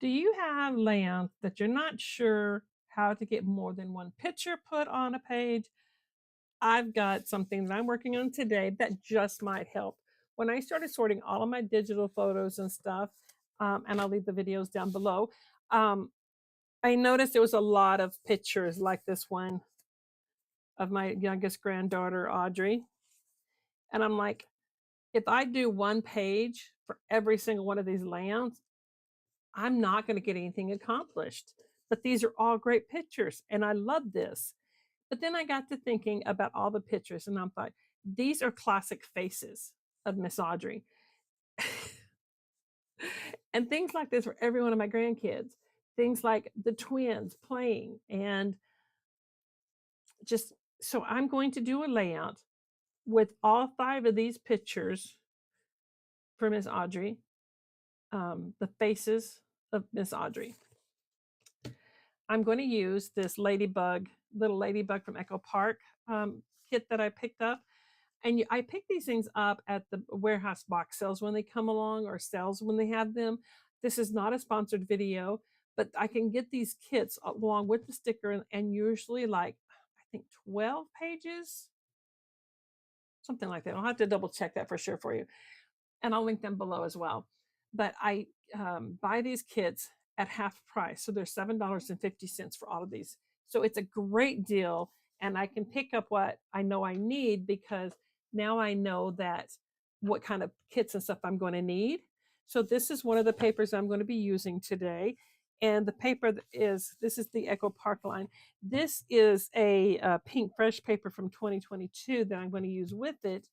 Do you have layouts that you're not sure how to get more than one picture put on a page? I've got something that I'm working on today that just might help. When I started sorting all of my digital photos and stuff, and I'll leave the videos down below, um, I noticed there was a lot of pictures like this one of my youngest granddaughter, Audrey. And I'm like, if I do one page for every single one of these layouts, I'm not going to get anything accomplished. But these are all great pictures, and I love this. But then I got to thinking about all the pictures, and I'm like, these are classic faces of Miss Audrey. And things like this for every one of my grandkids. Things like the twins playing, and just so I'm going to do a layout with all five of these pictures for Miss Audrey, the faces of Miss Audrey. I'm going to use this Ladybug, little Ladybug from Echo Park kit that I picked up. And I pick these things up at the warehouse box sales when they come along, or sales when they have them. This is not a sponsored video, but I can get these kits along with the sticker, and usually like, I think 12 pages, something like that. I'll have to double check that for sure for you. And I'll link them below as well. But I buy these kits at half price. So they're $7.50 for all of these. So it's a great deal. And I can pick up what I know I need, because now I know that what kind of kits and stuff I'm going to need. So this is one of the papers I'm going to be using today. And the paper this is the Echo Park line. This is a pink fresh paper from 2022 that I'm going to use with it,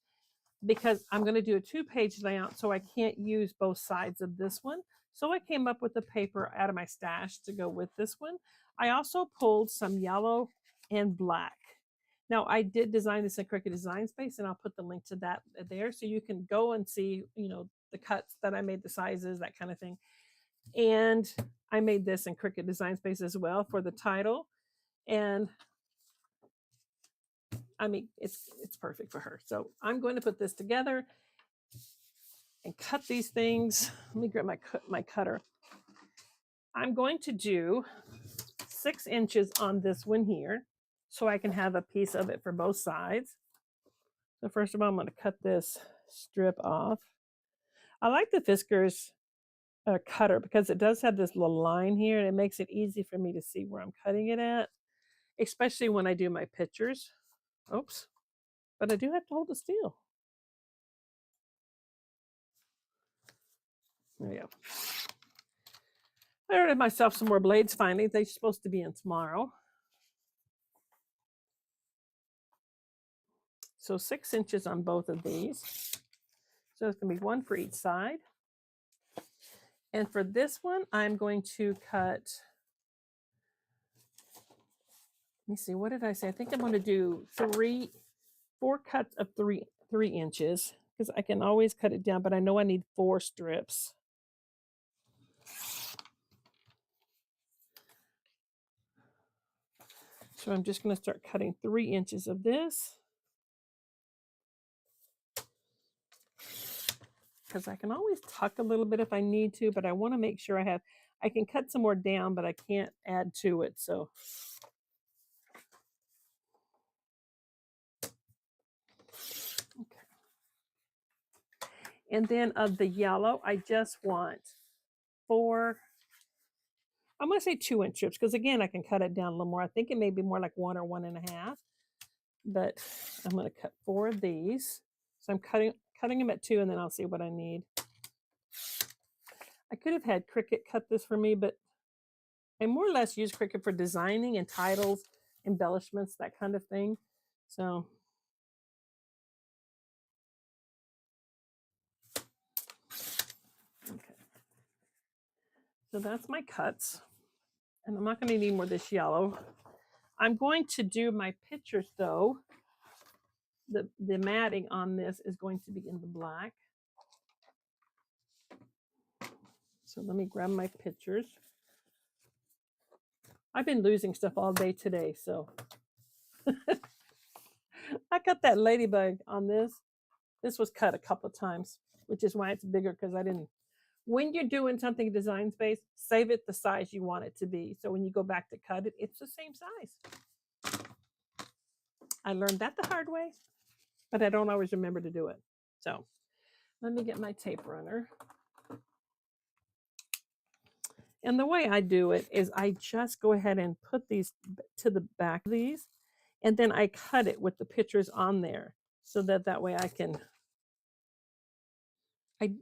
because I'm going to do a 2-page layout, so I can't use both sides of this one. So I came up with the paper out of my stash to go with this one. I also pulled some yellow and black. Now, I did design this in Cricut Design Space, and I'll put the link to that there so you can go and see, the cuts that I made, the sizes, that kind of thing. And I made this in Cricut Design Space as well for the title. And I mean, it's perfect for her. So I'm going to put this together and cut these things. Let me grab my cutter. I'm going to do 6 inches on this one here, so I can have a piece of it for both sides. So first of all, I'm going to cut this strip off. I like the Fiskars cutter because it does have this little line here, and it makes it easy for me to see where I'm cutting it at, especially when I do my pictures. Oops, but I do have to hold the steel. There we go. I ordered myself some more blades finally. They're supposed to be in tomorrow. So 6 inches on both of these. So it's going to be one for each side. And for this one, I'm going to cut, let me see, what did I say? I think I'm going to do 4 cuts of 3 inches, because I can always cut it down, but I know I need 4 strips. So I'm just going to start cutting 3 inches of this, because I can always tuck a little bit if I need to, but I want to make sure I can cut some more down, but I can't add to it. So okay. And then of the yellow, I just want 4, I'm going to say 2-inch strips, because again, I can cut it down a little more. I think it may be more like 1 or 1.5, but I'm going to cut 4 of these. So I'm cutting them at 2, and then I'll see what I need. I could have had Cricut cut this for me, but I more or less use Cricut for designing and titles, embellishments, that kind of thing. So okay. So that's my cuts. And I'm not going to need more of this yellow. I'm going to do my pictures though. The matting on this is going to be in the black. So let me grab my pictures. I've been losing stuff all day today, so I cut that ladybug on this. This was cut a couple of times, which is why it's bigger, because I didn't When you're doing something design space, save it the size you want it to be. So when you go back to cut it, it's the same size. I learned that the hard way, but I don't always remember to do it. So let me get my tape runner. And the way I do it is I just go ahead and put these to the back of these, and then I cut it with the pictures on there so that way I'm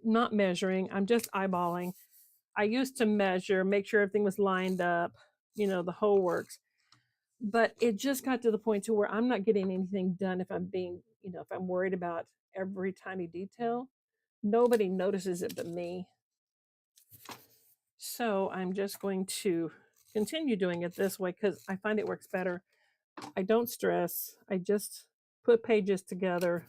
not measuring, I'm just eyeballing. I used to measure, make sure everything was lined up, the whole works. But it just got to the point to where I'm not getting anything done if if I'm worried about every tiny detail. Nobody notices it but me. So I'm just going to continue doing it this way because I find it works better. I don't stress. I just put pages together.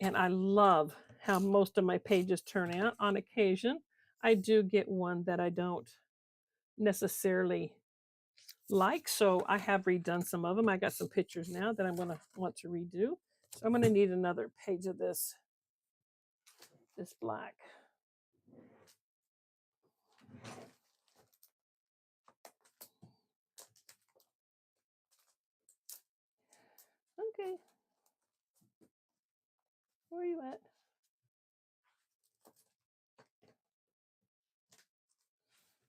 And I love how most of my pages turn out. On occasion, I do get one that I don't necessarily like, so I have redone some of them. I got some pictures now that I'm going to want to redo. So I'm going to need another page of this black. Okay. Where are you at?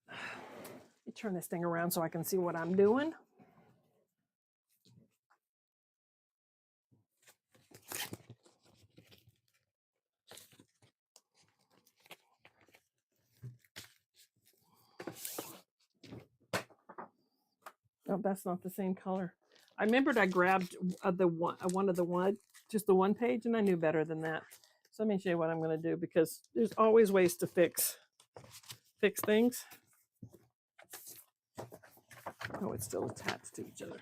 Let me turn this thing around so I can see what I'm doing. Oh, that's not the same color. I remembered I grabbed just the one page, and I knew better than that. So let me show you what I'm going to do, because there's always ways to fix things. Oh, it's still attached to each other.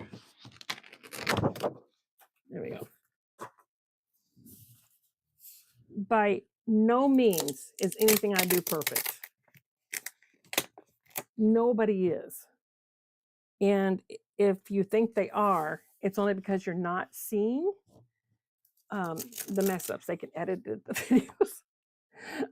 There we go. By no means is anything I do perfect. Nobody is. And if you think they are, it's only because you're not seeing the mess ups. They can edit the videos.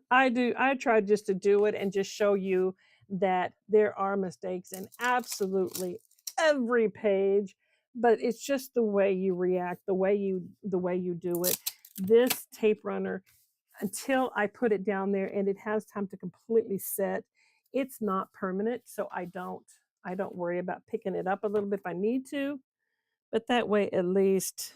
I try just to do it and just show you that there are mistakes in absolutely every page, but it's just the way you react, the way you do it. This tape runner, until I put it down there and it has time to completely set, it's not permanent. So I don't worry about picking it up a little bit if I need to, but that way at least.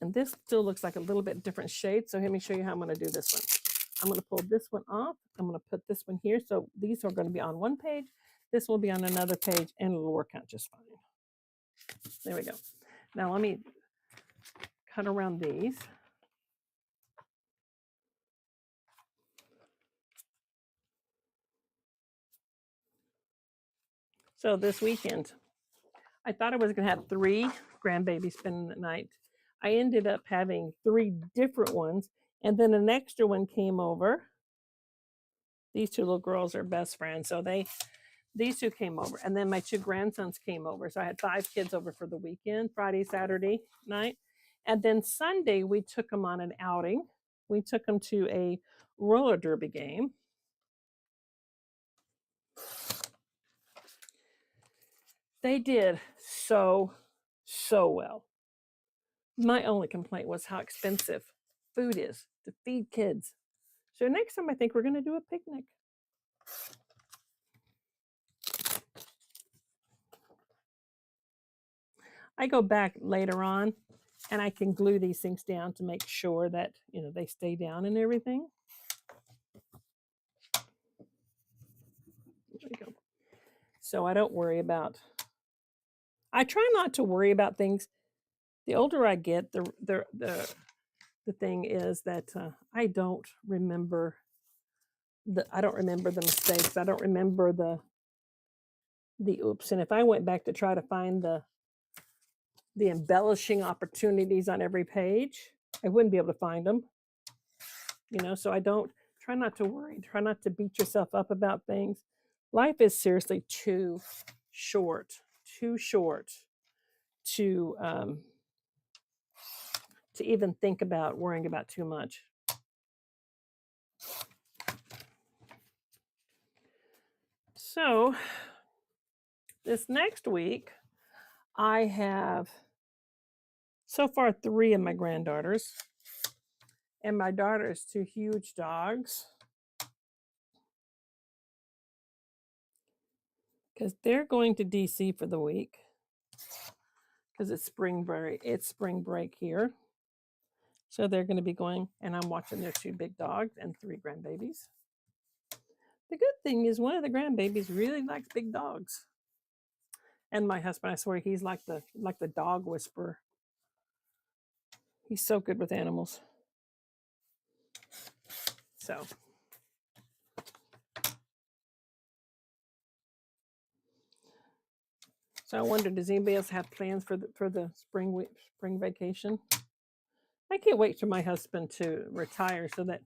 And this still looks like a little bit different shade. So let me show you how I'm going to do this one. I'm going to pull this one off. I'm going to put this one here. So these are going to be on one page. This will be on another page, and it'll work out just fine. There we go. Now let me cut around these. So this weekend, I thought I was going to have 3 grandbabies spending the night. I ended up having 3 different ones, and then an extra one came over. These 2 little girls are best friends, so these 2 came over, and then my 2 grandsons came over. So I had 5 kids over for the weekend, Friday, Saturday night. And then Sunday, we took them on an outing. We took them to a roller derby game. They did so well. My only complaint was how expensive food is to feed kids. So next time I think we're going to do a picnic. I go back later on and I can glue these things down to make sure that, they stay down and everything. There we go. So I don't worry about, I try not to worry about things. The older I get, the thing is that I don't remember the mistakes. I don't remember the oops. And if I went back to try to find the embellishing opportunities on every page, I wouldn't be able to find them. So I don't try not to worry. Try not to beat yourself up about things. Life is seriously too short to to even think about worrying about too much. So this next week, I have so far 3 of my granddaughters, and my daughter's 2 huge dogs, because they're going to DC for the week because it's spring break. It's spring break here. So they're going to be going, and I'm watching their 2 big dogs and 3 grandbabies. The good thing is one of the grandbabies really likes big dogs. And my husband, I swear, he's like the dog whisperer. He's so good with animals. So I wonder, does anybody else have plans for the spring vacation? I can't wait for my husband to retire so that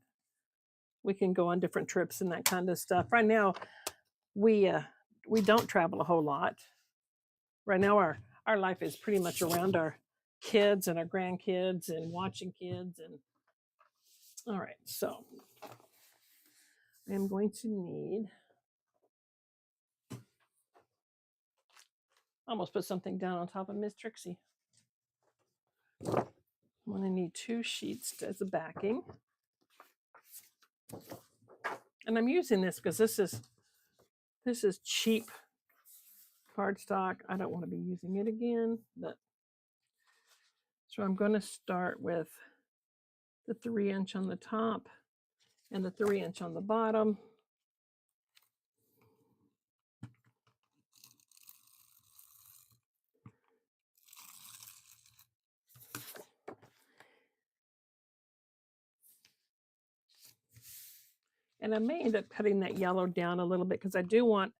we can go on different trips and that kind of stuff. Right now, we don't travel a whole lot. Right now, our life is pretty much around our kids and our grandkids and watching kids. And all right, so I am going to need, almost put something down on top of Miss Trixie. I'm going to need 2 sheets as a backing. And I'm using this because this is cheap cardstock. I don't want to be using it again, but so I'm going to start with the 3-inch on the top and the 3-inch on the bottom. And I may end up cutting that yellow down a little bit because I do want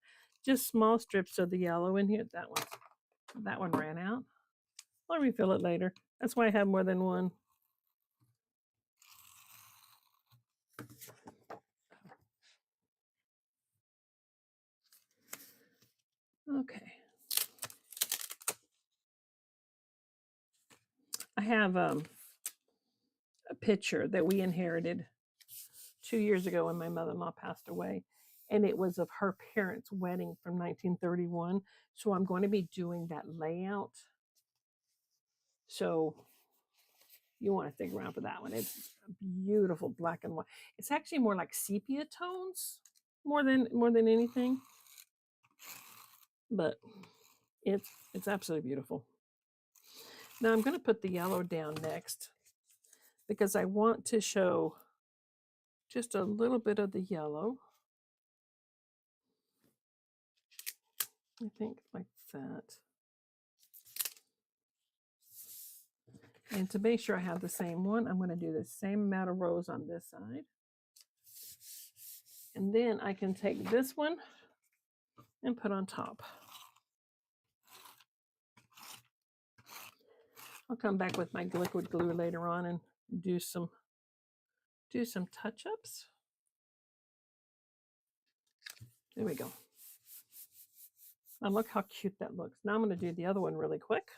just small strips of the yellow in here. That one ran out. I'll refill it later. That's why I have more than one. Okay. I have a picture that we inherited 2 years ago when my mother-in-law passed away, and it was of her parents' wedding from 1931. So I'm going to be doing that layout. So you want to stick around for that one. It's beautiful black and white. It's actually more like sepia tones more than anything, but it's absolutely beautiful. Now I'm going to put the yellow down next because I want to show just a little bit of the yellow. I think like that. And to make sure I have the same one, I'm going to do the same amount of rows on this side. And then I can take this one and put on top. I'll come back with my liquid glue later on and do some touch-ups. There we go. And look how cute that looks. Now I'm going to do the other one really quick.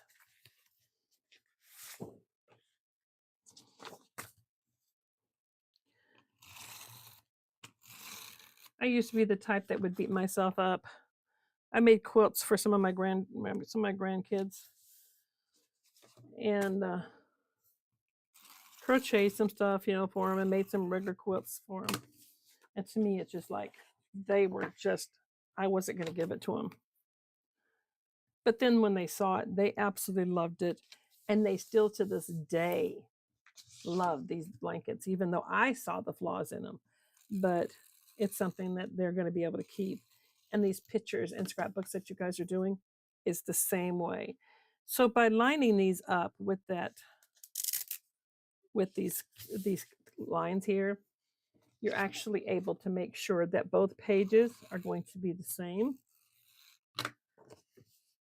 I used to be the type that would beat myself up. I made quilts for some of my grandkids, and crocheted some stuff, for them, and made some regular quilts for them. And to me, it's just like I wasn't going to give it to them. But then when they saw it, they absolutely loved it, and they still to this day love these blankets, even though I saw the flaws in them. But it's something that they're going to be able to keep. And these pictures and scrapbooks that you guys are doing is the same way. So by lining these up with these lines here, you're actually able to make sure that both pages are going to be the same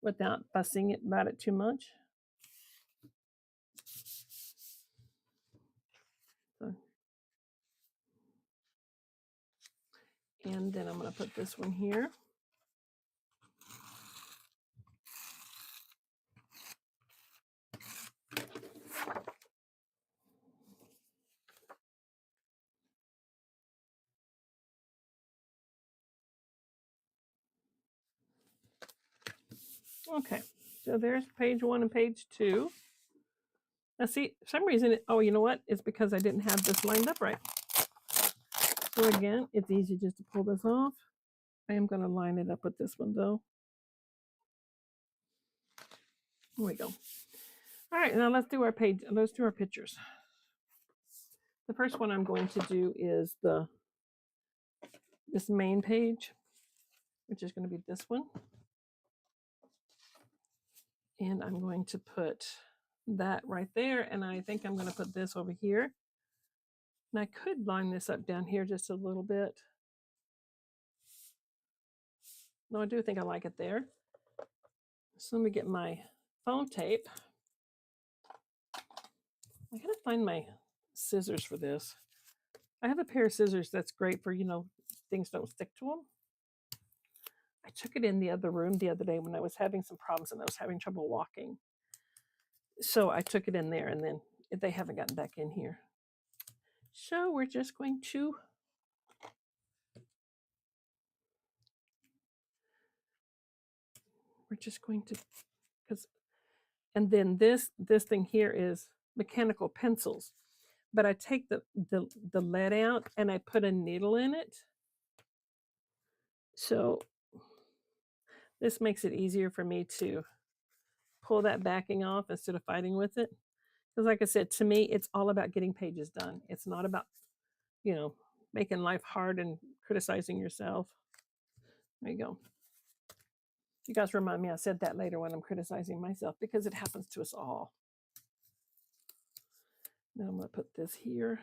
without fussing about it too much. So, and then I'm going to put this one here. Okay, so there's page 1 and page 2. Now see, for some reason, oh, you know what? It's because I didn't have this lined up right. So again, it's easy just to pull this off. I am going to line it up with this one though. There we go. All right, now let's do our page. Let's do our pictures. The first one I'm going to do is this main page, which is going to be this one. And I'm going to put that right there. And I think I'm going to put this over here. And I could line this up down here just a little bit. No, I do think I like it there. So let me get my foam tape. I gotta find my scissors for this. I have a pair of scissors that's great for, things don't stick to them. I took it in the other room the other day when I was having some problems and I was having trouble walking. So I took it in there and then they haven't gotten back in here. So we're just going to because and then this thing here is mechanical pencils. But I take the lead out and I put a needle in it. So this makes it easier for me to pull that backing off instead of fighting with it. Because like I said, to me, it's all about getting pages done. It's not about, making life hard and criticizing yourself. There you go. You guys remind me I said that later when I'm criticizing myself because it happens to us all. Now I'm going to put this here.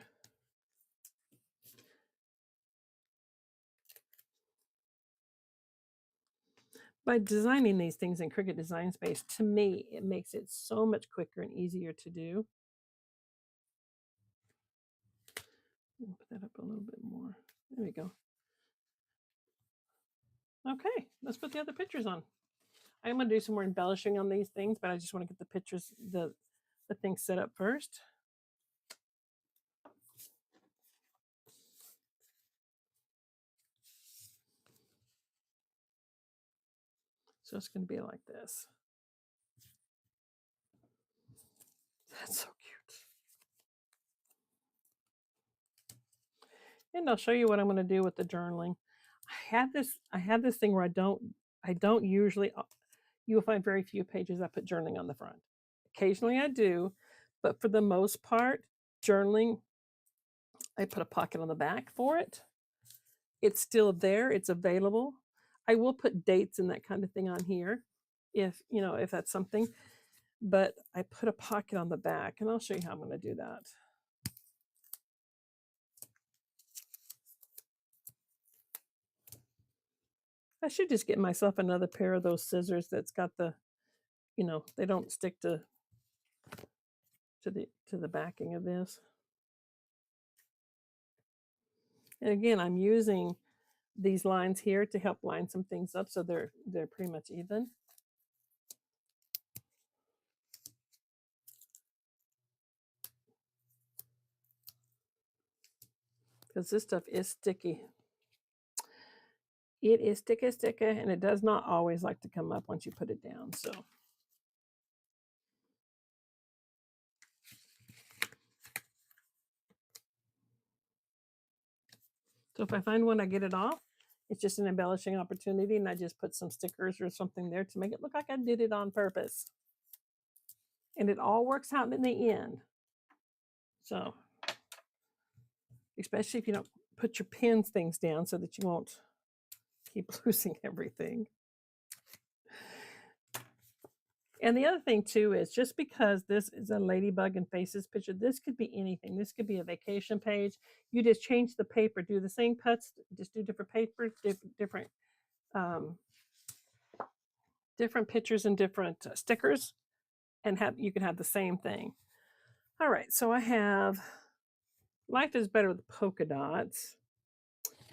By designing these things in Cricut Design Space, to me, it makes it so much quicker and easier to do. Put that up a little bit more. There we go. Okay, let's put the other pictures on. I'm going to do some more embellishing on these things, but I just want to get the pictures, the things set up first. So it's going to be like this. That's so cute. And I'll show you what I'm going to do with the journaling. I have this thing where I don't usually, you'll find very few pages I put journaling on the front. Occasionally I do, but for the most part, journaling, I put a pocket on the back for it. It's still there, it's available. I will put dates and that kind of thing on here if that's something, but I put a pocket on the back and I'll show you how I'm going to do that. I should just get myself another pair of those scissors that's got the, they don't stick to the backing of this. And again, I'm using these lines here to help line some things up so they're pretty much even. Because this stuff is sticky. It is sticky, and it does not always like to come up once you put it down. So if I find one, I get it off. It's just an embellishing opportunity, and I just put some stickers or something there to make it look like I did it on purpose. And it all works out in the end. So, especially if you don't put your pins things down so that you won't keep losing everything. And the other thing too is just because this is a ladybug and faces picture, this could be anything. This could be a vacation page. You just change the paper, do the same cuts, just do different papers, different pictures and different stickers, and you can have the same thing. All right, so I have Life is Better with Polka Dots.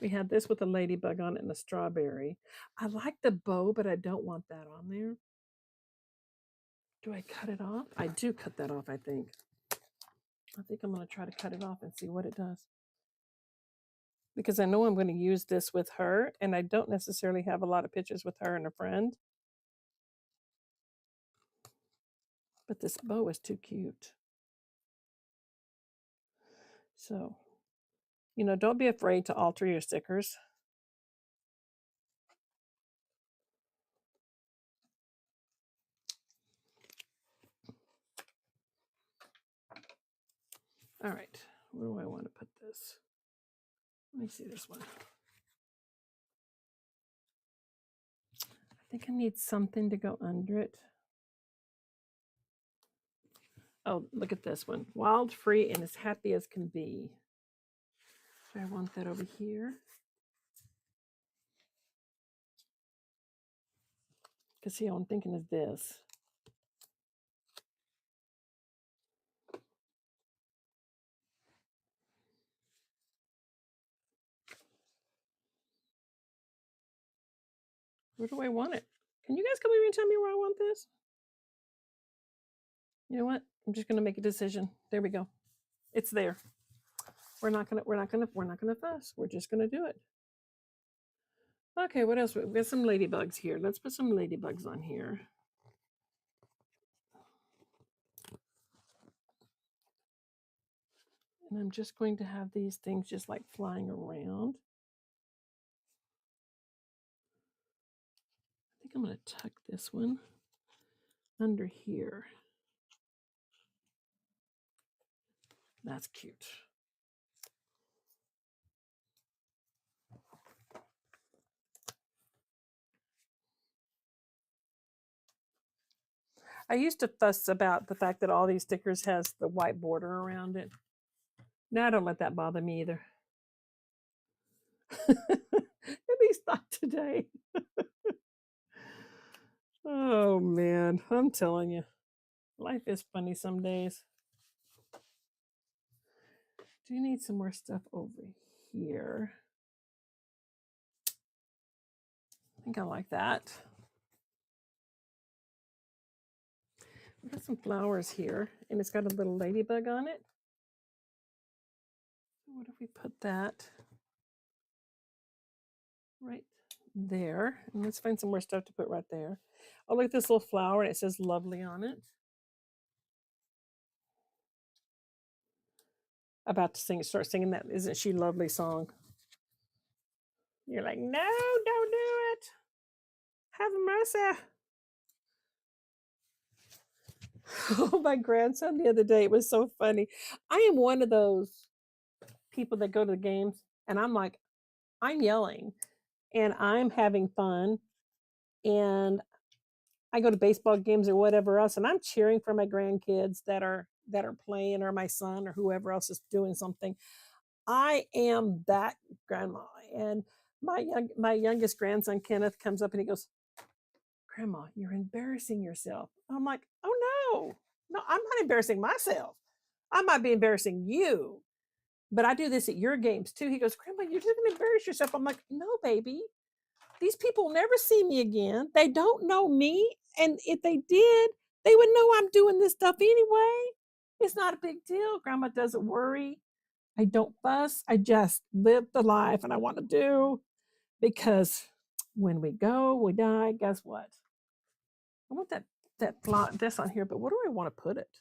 We had this with a ladybug on it and a strawberry. I like the bow, but I don't want that on there. Do I cut it off? I do cut that off, I think. I think I'm going to try to cut it off and see what it does. Because I know I'm going to use this with her, and I don't necessarily have a lot of pictures with her and a friend. But this bow is too cute. So, don't be afraid to alter your stickers. All right, where do I want to put this? Let me see this one. I think I need something to go under it. Oh, look at this one. Wild, free, and as happy as can be. Do I want that over here? Because see, all I'm thinking is this. Where do I want it? Can you guys come over and tell me where I want this? You know what? I'm just gonna make a decision. There we go. It's there. We're not gonna fuss. We're just gonna do it. Okay, what else? We've got some ladybugs here. Let's put some ladybugs on here. And I'm just going to have these things just like flying around. I think I'm going to tuck this one under here. That's cute. I used to fuss about the fact that all these stickers has the white border around it. Now I don't let that bother me either. At least not today. Oh man, I'm telling you, life is funny some days. Do you need some more stuff over here? I think I like that. We've got some flowers here, and it's got a little ladybug on it. What if we put that right there? And let's find some more stuff to put right there. Oh, look at this little flower, and it says lovely on it. About to start singing that "Isn't She Lovely" song. You're like, no, don't do it. Have mercy. Oh, my grandson the other day, it was so funny. I am one of those people that go to the games, and I'm yelling, and I'm having fun, and I go to baseball games or whatever else, and I'm cheering for my grandkids that are playing, or my son, or whoever else is doing something. I am that grandma. And my youngest grandson Kenneth comes up and he goes, "Grandma, you're embarrassing yourself." I'm like, "Oh no, I'm not embarrassing myself. I might be embarrassing you, but I do this at your games too." He goes, "Grandma, you're just gonna embarrass yourself." I'm like, "No, baby. These people will never see me again. They don't know me. And if they did, they would know I'm doing this stuff anyway. It's not a big deal." Grandma doesn't worry. I don't fuss. I just live the life and I want to do, because when we go, we die. Guess what? I want this on here, but where do I want to put it?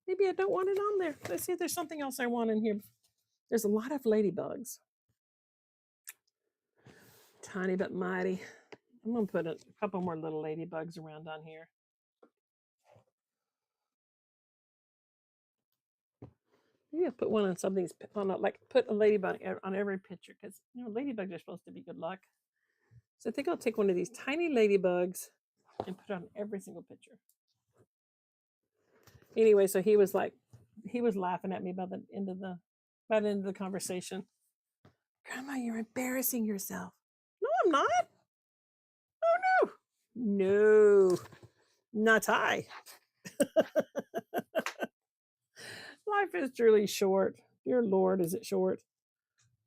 Maybe I don't want it on there. Let's see if there's something else I want in here. There's a lot of ladybugs. Tiny but mighty. I'm going to put a couple more little ladybugs around on here. Maybe I'll put one on something's, like put a ladybug on every picture, because ladybugs are supposed to be good luck. So I think I'll take one of these tiny ladybugs and put it on every single picture. Anyway, so he was laughing at me by the end of the conversation. "Grandma, you're embarrassing yourself." No, I'm not. Oh no. No, not I. Life is truly short. Dear Lord, is it short?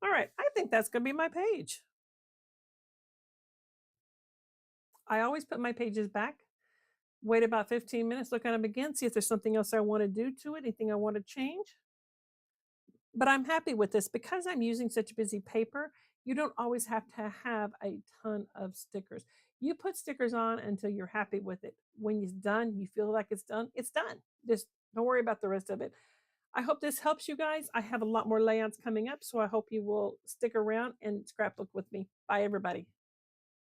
All right, I think that's going to be my page. I always put my pages back, wait about 15 minutes, look at them again, see if there's something else I want to do to it, anything I want to change. But I'm happy with this because I'm using such busy paper. You don't always have to have a ton of stickers. You put stickers on until you're happy with it. When it's done, you feel like it's done, it's done. Just don't worry about the rest of it. I hope this helps you guys. I have a lot more layouts coming up, so I hope you will stick around and scrapbook with me. Bye, everybody.